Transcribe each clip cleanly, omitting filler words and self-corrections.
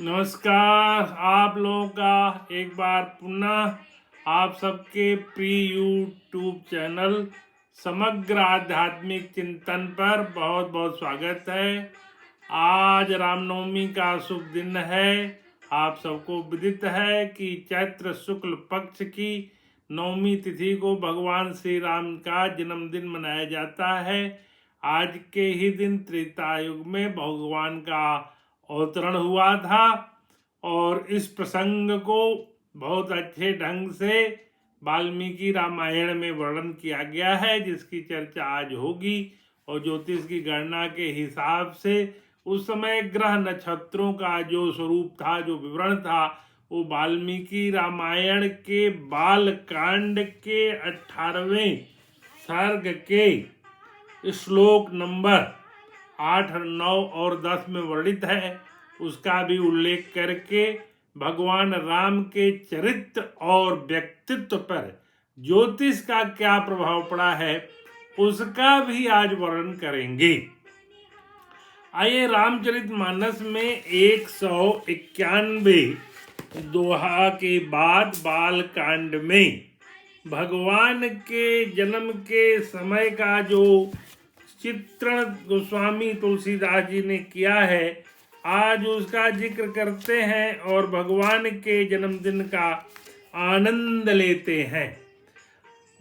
नमस्कार आप लोगों का एक बार पुनः आप सबके प्रिय यूट्यूब चैनल समग्र आध्यात्मिक चिंतन पर बहुत बहुत स्वागत है। आज रामनवमी का शुभ दिन है। आप सबको विदित है कि चैत्र शुक्ल पक्ष की नवमी तिथि को भगवान श्री राम का जन्मदिन मनाया जाता है। आज के ही दिन त्रेता युग में भगवान का अवतरण हुआ था और इस प्रसंग को बहुत अच्छे ढंग से वाल्मीकि रामायण में वर्णन किया गया है, जिसकी चर्चा आज होगी। और ज्योतिष की गणना के हिसाब से उस समय ग्रह नक्षत्रों का जो स्वरूप था, जो विवरण था, वो वाल्मीकि रामायण के बाल कांड के 18वें सर्ग के श्लोक नंबर 8, 9 और 10 में वर्णित है। उसका भी उल्लेख करके भगवान राम के चरित्र और व्यक्तित्व पर ज्योतिष का क्या प्रभाव पड़ा है, उसका भी आज वर्णन करेंगे। आइए, रामचरितमानस में 191 दोहा के बाद बाल कांड में भगवान के जन्म के समय का जो चित्रण गोस्वामी तुलसीदास जी ने किया है, आज उसका जिक्र करते हैं और भगवान के जन्मदिन का आनंद लेते हैं।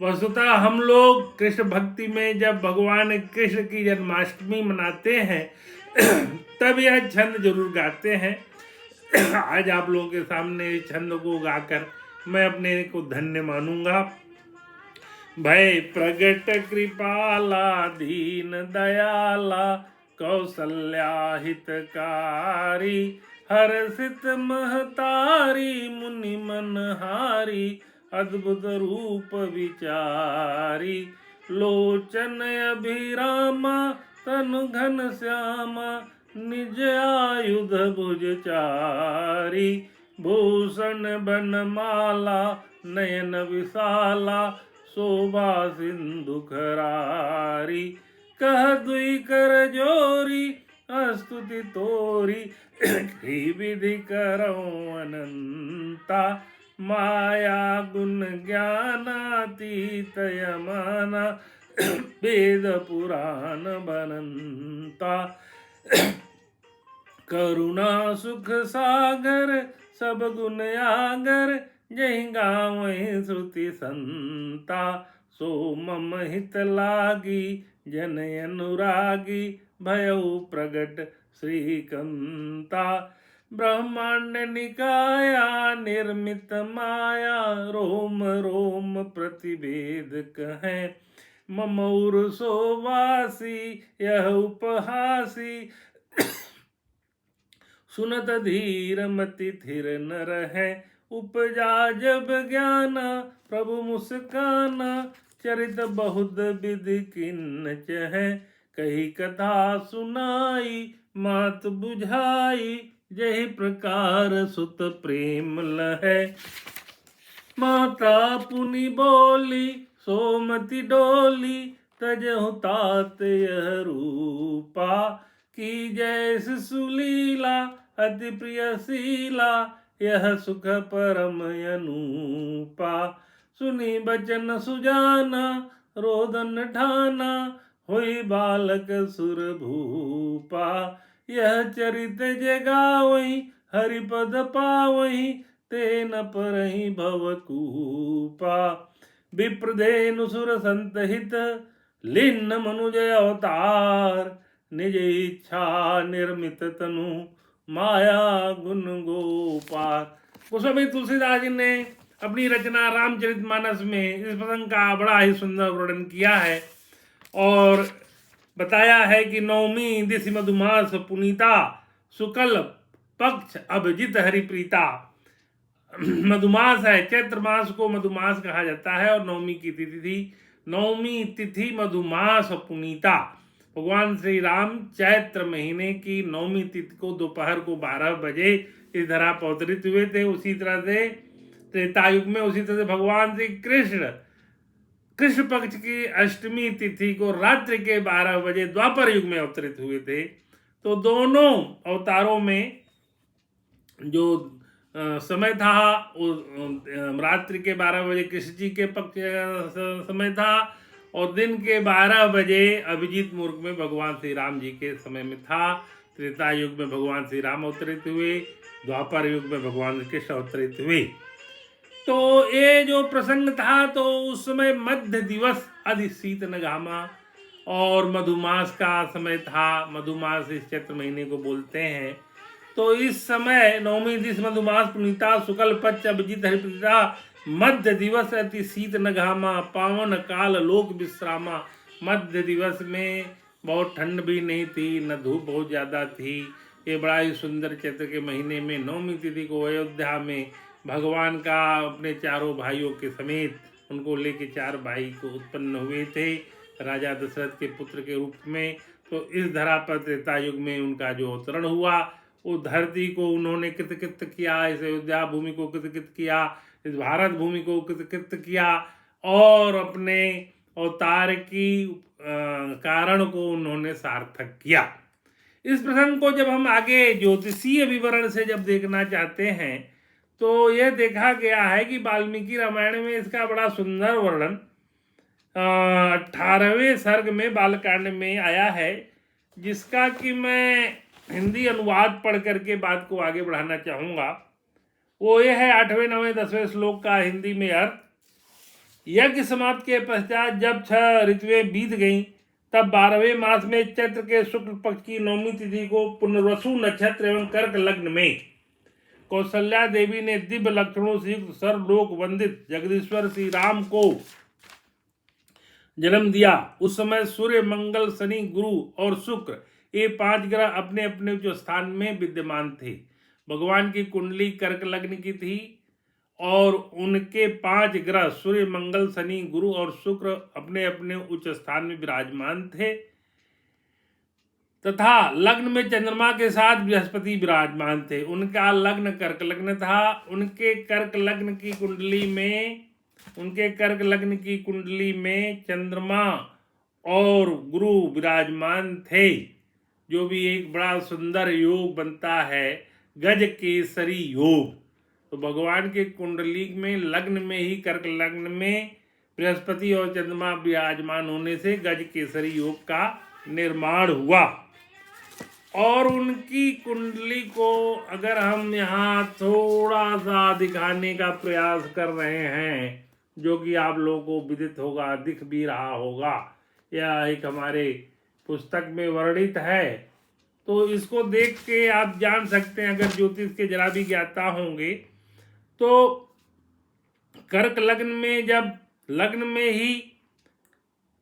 वस्तुतः हम लोग कृष्ण भक्ति में जब भगवान कृष्ण की जन्माष्टमी मनाते हैं तब यह छंद जरूर गाते हैं। आज आप लोगों के सामने इस छंद को गाकर मैं अपने को धन्य मानूंगा। भय प्रगट कृपाला दीन दयाला कौसल्या हितकारी हर्षित महतारी मुनि मनहारी अद्भुत रूप विचारी लोचन अभिरामा तनु घन श्यामा निज आयुध भुजचारी भूषण बनमाला नयन विशाला शोभा सिंधु खरारी कह दुई कर जोरी स्तुति तोरी विधि करौ अनंता माया गुण ज्ञानातीत यमाना वेद पुराण बनंता करुणा सुख सागर सब गुण आगर जहि गावहि श्रुति संता सो मम हित लागी जन अनुरागी भयउ प्रगट श्रीकंता ब्रह्मांड निकाया निर्मित माया रोम रोम प्रतिवेद कहें ममौर सोवासी यह उपहासी सुनत धीर मति थिर न रहे उपजा जब ज्ञाना प्रभु मुस्काना चरित बहुत विधि किन्न चहे कही कथा सुनाई मात बुझाई जहि प्रकार सुत प्रेम लहे माता पुनि बोली सोमति डोली तजहु तात यह रूपा की जय सुलीला अति प्रिय शीला यह सुख परम अनूपा सुनी बचन सुजाना रोदन ठाना हुई बालक सुर भूपा यह चरित जगावई हरिपद पावई तेन परहि भवकूपा विप्रधेनु सुर संतहित लीन मनुजय अवतार निज इच्छा निर्मित तनु माया गुण गोपाल। गोस्वामी तुलसीदास जी ने अपनी रचना रामचरितमानस में इस प्रसंग का बड़ा ही सुंदर वर्णन किया है और बताया है कि नवमी दिसि मधुमास पुनीता शुक्ल पक्ष अभिजित हरिप्रीता। मधुमास है, चैत्र मास को मधुमास कहा जाता है और नवमी की तिथि थी नवमी तिथि मधुमास पुनीता। भगवान श्री राम चैत्र महीने की नवमी तिथि को दोपहर को 12 बजे इस धरा पर अवतरित हुए थे। उसी तरह से त्रेतायुग में उसी तरह से भगवान श्री कृष्ण पक्ष की अष्टमी तिथि को रात्रि के 12 बजे द्वापर युग में अवतरित हुए थे। तो दोनों अवतारों में जो समय था वो रात्रि के 12 बजे कृष्ण जी के पक्ष समय था, और दिन के 12 बजे अभिजीत मुहूर्त में भगवान श्री राम जी के समय में था। त्रेता युग में भगवान श्री राम अवतरित हुए, द्वापर युग में भगवान कृष्ण अवतरित हुए। तो ये जो प्रसंग था, तो उस समय मध्य दिवस अधि शीत न घामा, और मधुमास का समय था। मधुमास इस चैत्र महीने को बोलते हैं। तो इस समय नवमी दिस मधुमास पुनीता, शुक्ल पक्ष अभिजीत हरिप्रीता, मध्य दिवस अति शीत न घामा, पावन काल लोक विश्रामा। मध्य दिवस में बहुत ठंड भी नहीं थी, न धूप बहुत ज़्यादा थी। ये बड़ा ही सुंदर चैत्र के महीने में नवमी तिथि को अयोध्या में भगवान का अपने चारों भाइयों के समेत, उनको लेके 4 भाई को उत्पन्न हुए थे राजा दशरथ के पुत्र के रूप में। तो इस धरा पर त्रेता युग में उनका जो अवतरण हुआ, उस धरती को उन्होंने कृतकृत किया, इस अयोध्या भूमि को कृतकृत किया, इस भारत भूमि को कृतकृत किया, और अपने अवतार की कारण को उन्होंने सार्थक किया। इस प्रसंग को जब हम आगे ज्योतिषीय विवरण से जब देखना चाहते हैं, तो यह देखा गया है कि वाल्मीकि रामायण में इसका बड़ा सुंदर वर्णन 18वें सर्ग में बालकांड में आया है, जिसका कि मैं हिंदी अनुवाद पढ़ करके बात को आगे बढ़ाना चाहूँगा। वो ये है 8वें 9वें 10वें श्लोक का हिंदी में अर्थ। यज्ञ समाप्त के पश्चात जब 6 ऋतुएं बीत गईं, तब 12वें मास में चैत्र के शुक्ल पक्ष की नौमी तिथि को पुनर्वसु नक्षत्र एवं कर्क लग्न में कौशल्या देवी ने दिव्य लक्षणों से युक्त सर्वलोक वंदित जगदीश्वर श्री राम को जन्म दिया। उस समय सूर्य, मंगल, शनि, गुरु और शुक्र ये 5 ग्रह अपने अपने उच्च स्थान में विद्यमान थे। भगवान की कुंडली कर्क लग्न की थी, और उनके 5 ग्रह सूर्य, मंगल, शनि, गुरु और शुक्र अपने अपने उच्च स्थान में विराजमान थे, तथा लग्न में चंद्रमा के साथ बृहस्पति विराजमान थे। उनका लग्न कर्क लग्न था। उनके कर्क लग्न की कुंडली में चंद्रमा और गुरु विराजमान थे, जो भी एक बड़ा सुंदर योग बनता है, गज केसरी योग। तो भगवान के कुंडली में लग्न में ही कर्क लग्न में बृहस्पति और चंद्रमा विराजमान होने से गज केसरी योग का निर्माण हुआ। और उनकी कुंडली को अगर हम यहाँ थोड़ा सा दिखाने का प्रयास कर रहे हैं, जो कि आप लोगों को विदित होगा, दिख भी रहा होगा, यह एक हमारे पुस्तक में वर्णित है, तो इसको देख के आप जान सकते हैं, अगर ज्योतिष के जरा भी ज्ञाता होंगे, तो कर्क लग्न में जब लग्न में ही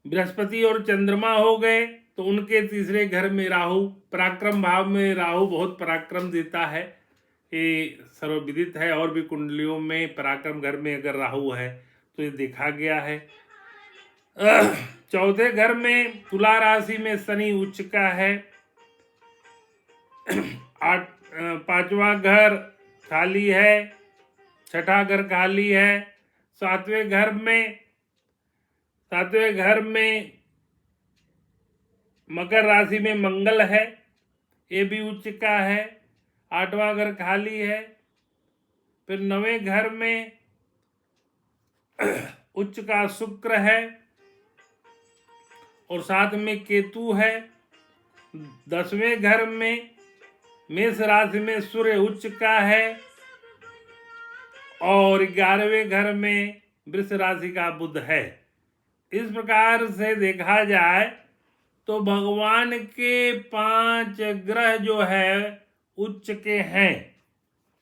बृहस्पति और चंद्रमा हो गए, तो उनके तीसरे घर में राहु, पराक्रम भाव में राहु बहुत पराक्रम देता है, ये सर्वविदित है। और भी कुंडलियों में पराक्रम घर में अगर राहु है तो ये देखा गया है। चौथे घर में तुला राशि में शनि उच्च का है। 5वां घर खाली है, 6ठा घर खाली है। 7वें घर में मकर राशि में मंगल है, ये भी उच्च का है। 8वां घर खाली है। फिर 9वें घर में उच्च का शुक्र है, और 7 में केतु है। 10वें घर में मेष राशि में सूर्य उच्च का है, और 11वें घर में वृष राशि का बुध है। इस प्रकार से देखा जाए तो भगवान के 5 ग्रह जो है उच्च के हैं।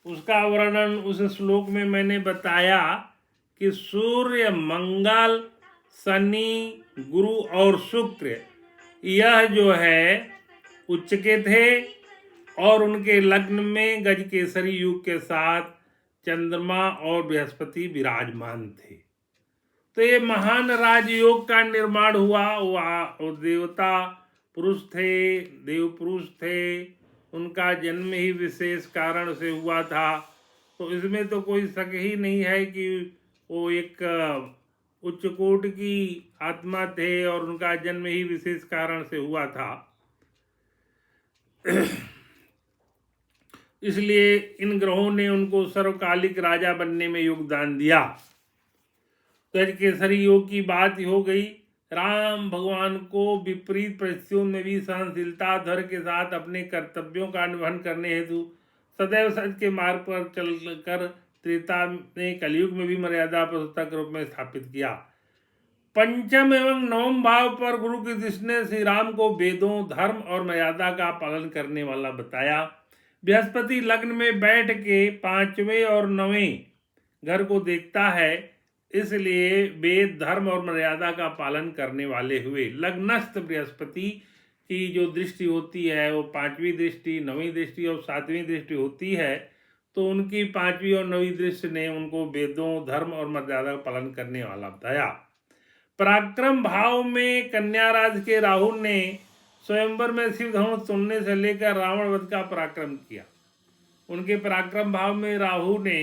उसका वर्णन उस श्लोक में मैंने बताया कि सूर्य, मंगल, शनि, गुरु और शुक्र यह जो है उच्च के थे, और उनके लग्न में गज केसरी युग के साथ चंद्रमा और बृहस्पति विराजमान थे। तो ये महान राजयोग का निर्माण हुआ। वो देवता पुरुष थे, देव पुरुष थे, उनका जन्म ही विशेष कारण से हुआ था। तो इसमें तो कोई शक ही नहीं है कि वो एक उच्च कोटि की आत्मा थे, और उनका जन्म ही विशेष कारण से हुआ था। इसलिए इन ग्रहों ने उनको सर्वकालिक राजा बनने में योगदान दिया। गजकेसरी योग की बात हो गई। राम भगवान को विपरीत परिस्थितियों में भी सहनशीलता धैर्य के साथ अपने कर्तव्यों का निर्वहन करने हेतु सदैव सत्य के मार्ग पर चलकर त्रेता ने कलयुग में भी मर्यादा पुरुषोत्तम के रूप में स्थापित किया। पंचम एवं नवम भाव पर गुरु की दृष्टि ने श्री राम को वेदों धर्म और मर्यादा का पालन करने वाला बताया। बृहस्पति लग्न में बैठ के 5वें और 9वें घर को देखता है, इसलिए वेद धर्म और मर्यादा का पालन करने वाले हुए। लग्नस्थ बृहस्पति की जो दृष्टि होती है वो 5वीं दृष्टि 9वीं दृष्टि और 7वीं दृष्टि होती है, तो उनकी 5वीं और 9वीं दृष्टि ने उनको वेदों धर्म और मर्यादा का पालन करने वाला बताया। पराक्रम भाव में कन्या राशि के राहु ने स्वयंवर में शिव धनुष तोड़ने से लेकर रावण वध का पराक्रम किया। उनके पराक्रम भाव में राहु ने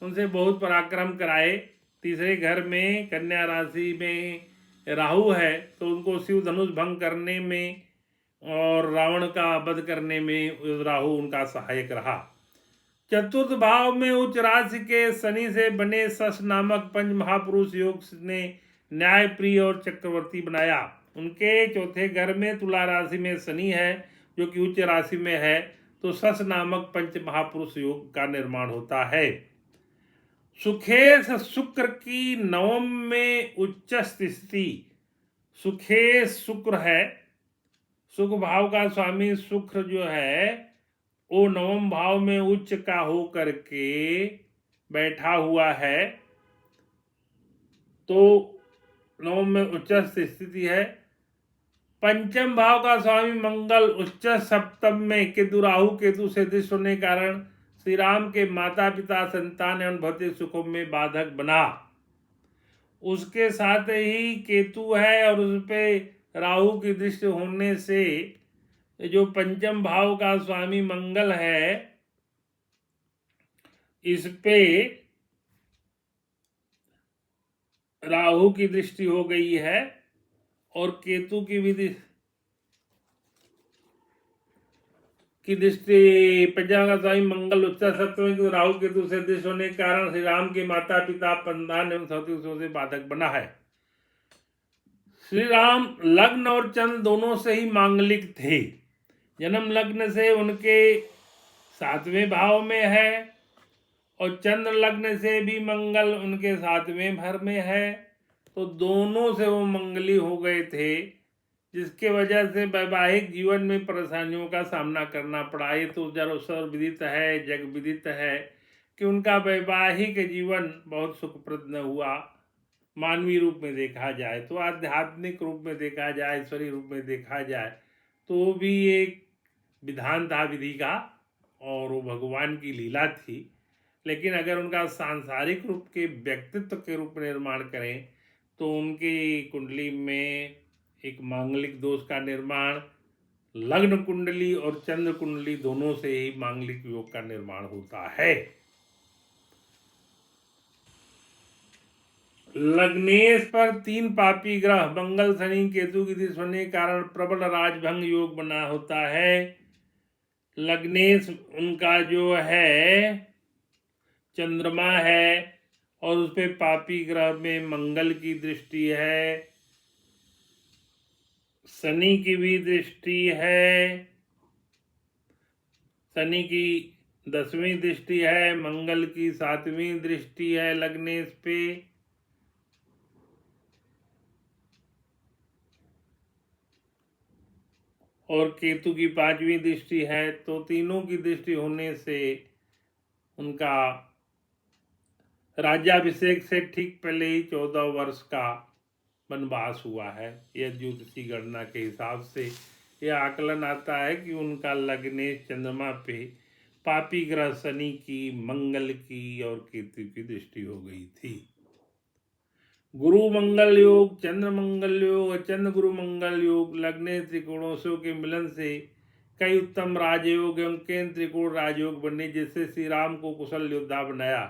उनसे बहुत पराक्रम कराए। तीसरे घर में कन्या राशि में राहु है, तो उनको शिव धनुष भंग करने में और रावण का वध करने में राहु उनका सहायक रहा। चतुर्थ भाव में उच्च राशि के शनि से बने शश नामक पंच महापुरुष योग ने न्याय प्रिय और चक्रवर्ती बनाया। उनके चौथे घर में तुला राशि में शनि है जो कि उच्च राशि में है, तो शश नामक पंच महापुरुष योग का निर्माण होता है। सुखेश शुक्र की नवम में उच्च स्थिति। सुखेश शुक्र है, सुख भाव का स्वामी शुक्र जो है वो नवम भाव में उच्च का हो करके बैठा हुआ है, तो नवम में उच्च स्थिति है। पंचम भाव का स्वामी मंगल उच्च सप्तम में केतु राहु केतु से दृष्ट होने के कारण श्री राम के माता पिता संतान एवं भौतिक सुखों में बाधक बना। उसके साथ ही केतु है और उस पे राहु की दृष्टि होने से जो पंचम भाव का स्वामी मंगल है, इस पे राहु की दृष्टि हो गई है और केतु की भी दृष्टि पंचम का स्वामी मंगल उच्च सप्तम में राहु केतु से दृष्टि होने के कारण श्री राम के माता पिता संतान एवं भौतिक सुखों से बाधक बना है। श्री राम लग्न और चंद्र दोनों से ही मांगलिक थे। जन्म लग्न से उनके 7वें भाव में है और चंद्र लग्न से भी मंगल उनके 7वें घर में है, तो दोनों से वो मंगली हो गए थे, जिसके वजह से वैवाहिक जीवन में परेशानियों का सामना करना पड़ा। ये तो सर्वविदित है, जग विदित है कि उनका वैवाहिक जीवन बहुत सुखप्रद न हुआ। मानवीय रूप में देखा जाए तो, आध्यात्मिक रूप में देखा जाए, ईश्वरीय रूप में देखा जाए तो भी एक विधान था विधि का और वो भगवान की लीला थी। लेकिन अगर उनका सांसारिक रूप के व्यक्तित्व के रूप में निर्माण करें तो उनकी कुंडली में एक मांगलिक दोष का निर्माण, लग्न कुंडली और चंद्र कुंडली दोनों से ही मांगलिक योग का निर्माण होता है। लग्नेश पर 3 पापी ग्रह मंगल शनि केतु की दृष्टि होने के कारण प्रबल राजभंग योग बना होता है। लग्नेश उनका जो है चंद्रमा है और उस पे पापी ग्रह में मंगल की दृष्टि है, शनि की भी दृष्टि है, शनि की 10वीं दृष्टि है, मंगल की 7वीं दृष्टि है लग्नेश पे। और केतु की 5वीं दृष्टि है, तो तीनों की दृष्टि होने से उनका राज्याभिषेक से ठीक पहले ही 14 वर्ष का वनवास हुआ है। यह ज्योतिषी गणना के हिसाब से यह आकलन आता है कि उनका लग्नेश चंद्रमा पे पापी ग्रह शनि की, मंगल की और केतु की दृष्टि हो गई थी। गुरु मंगल योग, चंद्र मंगल योग, चंद्र गुरु मंगल योग लग्नेश त्रिकोणों के मिलन से कई उत्तम राजयोग एवं केंद्र त्रिकोण राजयोग बने, जिससे श्री राम को कुशल योद्धा बनाया।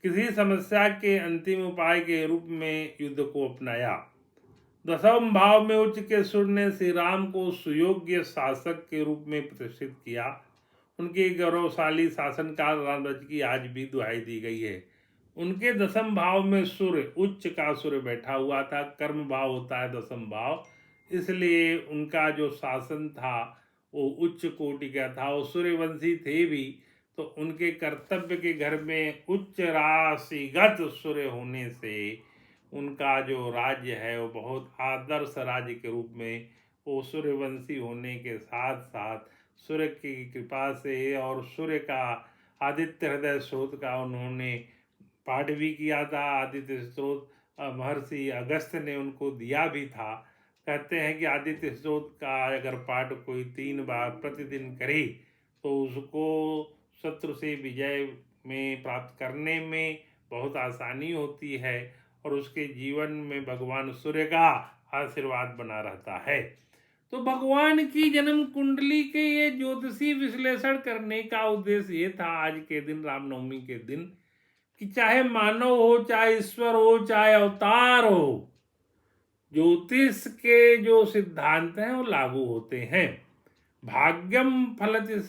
किसी समस्या के अंतिम उपाय के रूप में युद्ध को अपनाया। 10वें भाव में उच्च के सूर्य ने श्री राम को सुयोग्य शासक के रूप में प्रतिष्ठित किया। उनके गौरवशाली शासनकाल रामराज्य की आज भी दुहाई दी गई है। उनके दसम भाव में सूर्य, उच्च का सूर्य बैठा हुआ था। कर्म भाव होता है दसम भाव, इसलिए उनका जो शासन था वो उच्च कोटि का था। वो सूर्यवंशी थे भी, तो उनके कर्तव्य के घर में उच्च राशिगत सूर्य होने से उनका जो राज्य है वो बहुत आदर्श राज्य के रूप में, वो सूर्यवंशी होने के साथ साथ सूर्य की कृपा से और सूर्य का आदित्य हृदय स्रोत का उन्होंने पाठ भी किया था। आदित्य स्रोत महर्षि अगस्त्य ने उनको दिया भी था। कहते हैं कि आदित्य स्रोत का अगर पाठ कोई 3 बार प्रतिदिन करे तो उसको शत्रु से विजय में प्राप्त करने में बहुत आसानी होती है और उसके जीवन में भगवान सूर्य का आशीर्वाद बना रहता है। तो भगवान की जन्म कुंडली के ये ज्योतिषी विश्लेषण करने का उद्देश्य ये था आज के दिन, रामनवमी के दिन, कि चाहे मानव हो, चाहे ईश्वर हो, चाहे अवतार हो, ज्योतिष के जो सिद्धांत हैं वो लागू होते हैं। भाग्यम फलति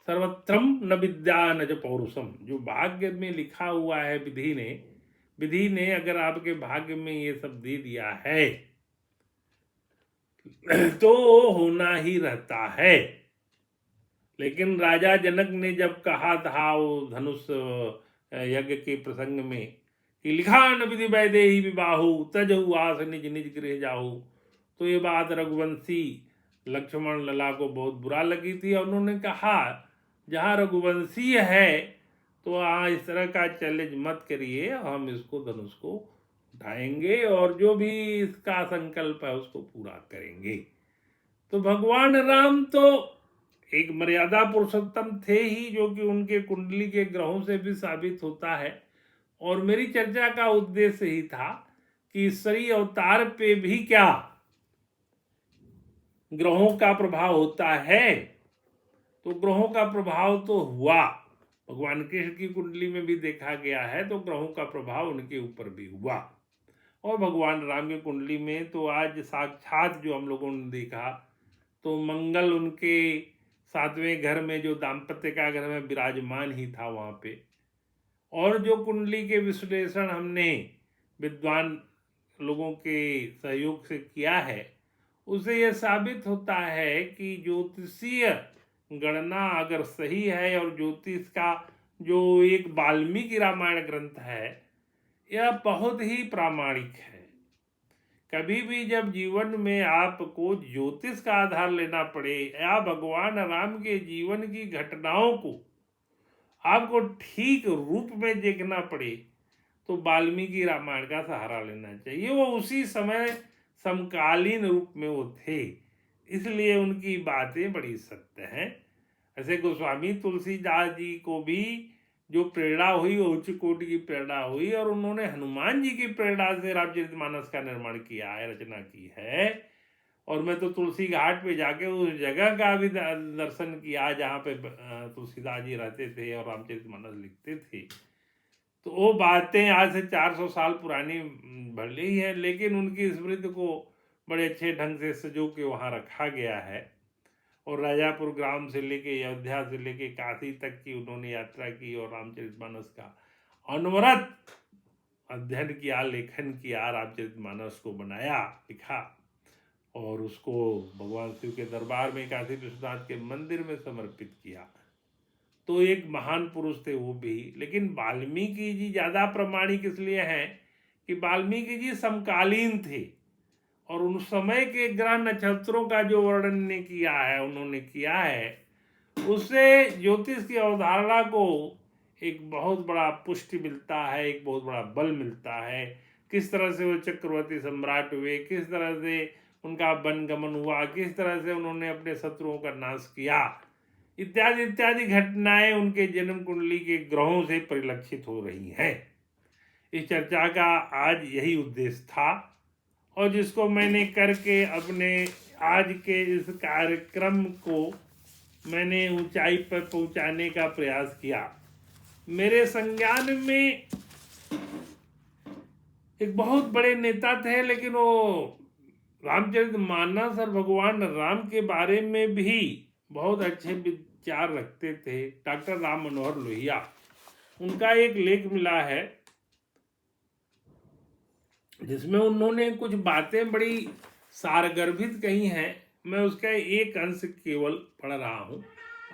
सर्वत्रम न विद्या न च पौरुषम। जो भाग्य में लिखा हुआ है विधि ने अगर आपके भाग्य में ये सब दे दिया है तो होना ही रहता है। लेकिन राजा जनक ने जब कहा था वो धनुष यज्ञ के प्रसंग में कि लिखा न विधि वैदेही विबाहु तजहु आस निज निज गृह जाहु, तो ये बात रघुवंशी लक्ष्मण लला को बहुत बुरा लगी थी और उन्होंने कहा जहाँ रघुवंशी है तो वहाँ इस तरह का चैलेंज मत करिए, हम इसको धनुष को उठाएंगे और जो भी इसका संकल्प है उसको पूरा करेंगे। तो भगवान राम तो एक मर्यादा पुरुषोत्तम थे ही, जो कि उनके कुंडली के ग्रहों से भी साबित होता है। और मेरी चर्चा का उद्देश्य ही था कि ईश्वरीय अवतार पे भी क्या ग्रहों का प्रभाव होता है। तो ग्रहों का प्रभाव तो हुआ, भगवान कृष्ण की कुंडली में भी देखा गया है, तो ग्रहों का प्रभाव उनके ऊपर भी हुआ। और भगवान राम की कुंडली में तो आज साक्षात जो हम लोगों ने देखा, तो मंगल उनके 7वें घर में, जो दाम्पत्य का घर में विराजमान ही था वहाँ पे। और जो कुंडली के विश्लेषण हमने विद्वान लोगों के सहयोग से किया है, उससे यह साबित होता है कि ज्योतिषीय गणना अगर सही है और ज्योतिष का जो एक वाल्मीकि रामायण ग्रंथ है यह बहुत ही प्रामाणिक है। कभी भी जब जीवन में आपको ज्योतिष का आधार लेना पड़े या भगवान राम के जीवन की घटनाओं को आपको ठीक रूप में देखना पड़े तो वाल्मीकि रामायण का सहारा लेना चाहिए। वो उसी समय समकालीन रूप में वो थे, इसलिए उनकी बातें बड़ी सत्य हैं। ऐसे गोस्वामी तुलसीदास जी को भी जो प्रेरणा हुई वो उच्च कोटि की प्रेरणा हुई और उन्होंने हनुमान जी की प्रेरणा से रामचरितमानस का निर्माण किया है, रचना की है। और मैं तो तुलसी घाट पे जाके उस जगह का भी दर्शन किया जहाँ पे तुलसीदास जी रहते थे और रामचरितमानस लिखते थे। तो वो बातें आज से 400 साल पुरानी भले ही है, लेकिन उनकी स्मृति को बड़े अच्छे ढंग से सजो के वहाँ रखा गया है। और राजापुर ग्राम से लेके अयोध्या से लेके काशी तक की उन्होंने यात्रा की और रामचरितमानस का अनवरत अध्ययन किया, लेखन किया, रामचरितमानस को बनाया, लिखा और उसको भगवान शिव के दरबार में काशी विश्वनाथ के मंदिर में समर्पित किया। तो एक महान पुरुष थे वो भी। लेकिन वाल्मीकि जी ज़्यादा प्रामाणिक इसलिए हैं कि वाल्मीकि जी समकालीन थे और उन समय के ग्रह नक्षत्रों का जो वर्णन किया है उन्होंने किया है, उससे ज्योतिष की अवधारणा को एक बहुत बड़ा पुष्टि मिलता है, एक बहुत बड़ा बल मिलता है। किस तरह से वो चक्रवर्ती सम्राट हुए, किस तरह से उनका वनगमन हुआ, किस तरह से उन्होंने अपने शत्रुओं का नाश किया, इत्यादि इत्यादि घटनाएं उनके जन्म कुंडली के ग्रहों से परिलक्षित हो रही हैं। इस चर्चा का आज यही उद्देश्य था और जिसको मैंने करके अपने आज के इस कार्यक्रम को मैंने ऊंचाई पर पहुंचाने का प्रयास किया। मेरे संज्ञान में एक बहुत बड़े नेता थे, लेकिन वो रामचरितमानस और भगवान राम के बारे में भी बहुत अच्छे विचार रखते थे, डॉक्टर राम मनोहर लोहिया, उनका एक लेख मिला है जिसमें उन्होंने कुछ बातें बड़ी सारगर्भित कही हैं। मैं उसका एक अंश केवल पढ़ रहा हूँ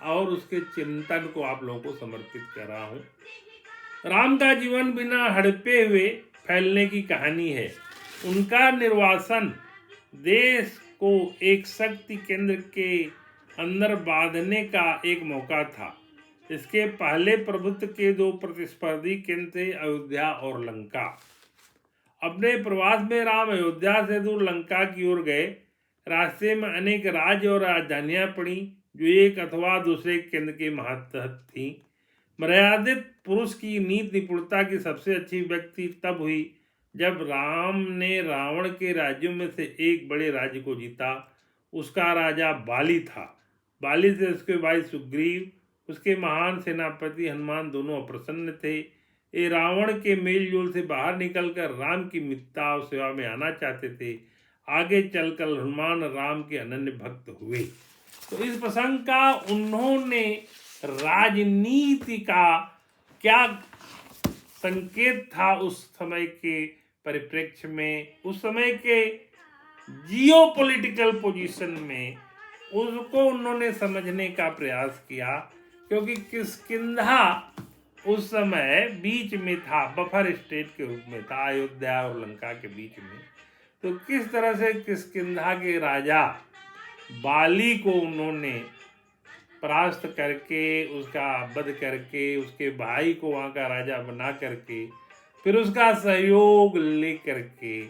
और उसके चिंतन को आप लोगों को समर्पित कर रहा हूँ। राम का जीवन बिना हड़पे हुए फैलने की कहानी है। उनका निर्वासन देश को एक शक्ति केंद्र के अंदर बांधने का एक मौका था। इसके पहले प्रभुत्व के दो प्रतिस्पर्धी केंद्र थे, अयोध्या और लंका। अपने प्रवास में राम अयोध्या से दूर लंका की ओर गए। रास्ते में अनेक राज्य और राजधानियां पड़ी जो एक अथवा दूसरे केंद्र के महत्व थी। मर्यादित पुरुष की नीति निपुणता की सबसे अच्छी व्यक्ति तब हुई जब राम ने रावण के राज्यों में से एक बड़े राज्य को जीता। उसका राजा बाली था। बाली से उसके भाई सुग्रीव, उसके महान सेनापति हनुमान दोनों अप्रसन्न थे। ये रावण के मेलजोल से बाहर निकलकर राम की मित्रता और सेवा में आना चाहते थे। आगे चलकर हनुमान राम के अनन्य भक्त हुए। तो इस प्रसंग का उन्होंने राजनीति का क्या संकेत था उस समय के परिप्रेक्ष्य में, उस समय के जियोपॉलिटिकल पोजीशन में, उसको उन्होंने समझने का प्रयास किया। क्योंकि किष्किंधा उस समय बीच में था, बफर स्टेट के रूप में था, अयोध्या और लंका के बीच में। तो किस तरह से किष्किंधा के राजा बाली को उन्होंने परास्त करके, उसका वध करके, उसके भाई को वहाँ का राजा बना करके, फिर उसका सहयोग लेकर के,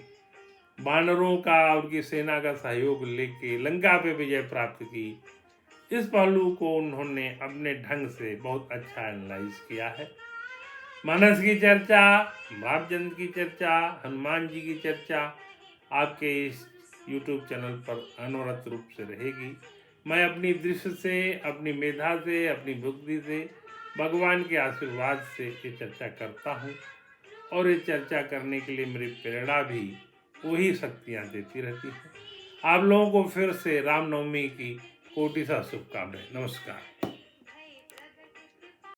वानरों का, उनकी सेना का सहयोग लेके लंका पे विजय प्राप्त की। इस पहलू को उन्होंने अपने ढंग से बहुत अच्छा एनालाइज किया है। मानस की चर्चा, रामचंद्र की चर्चा, हनुमान जी की चर्चा आपके इस YouTube चैनल पर अनवरत रूप से रहेगी। मैं अपनी दृष्टि से, अपनी मेधा से, अपनी बुद्धि से, भगवान के आशीर्वाद से ये चर्चा करता हूँ और ये चर्चा करने के लिए मेरी प्रेरणा भी वही शक्तियाँ देती रहती हैं। आप लोगों को फिर से रामनवमी की कोटि सा शुभकामनाएं। नमस्कार।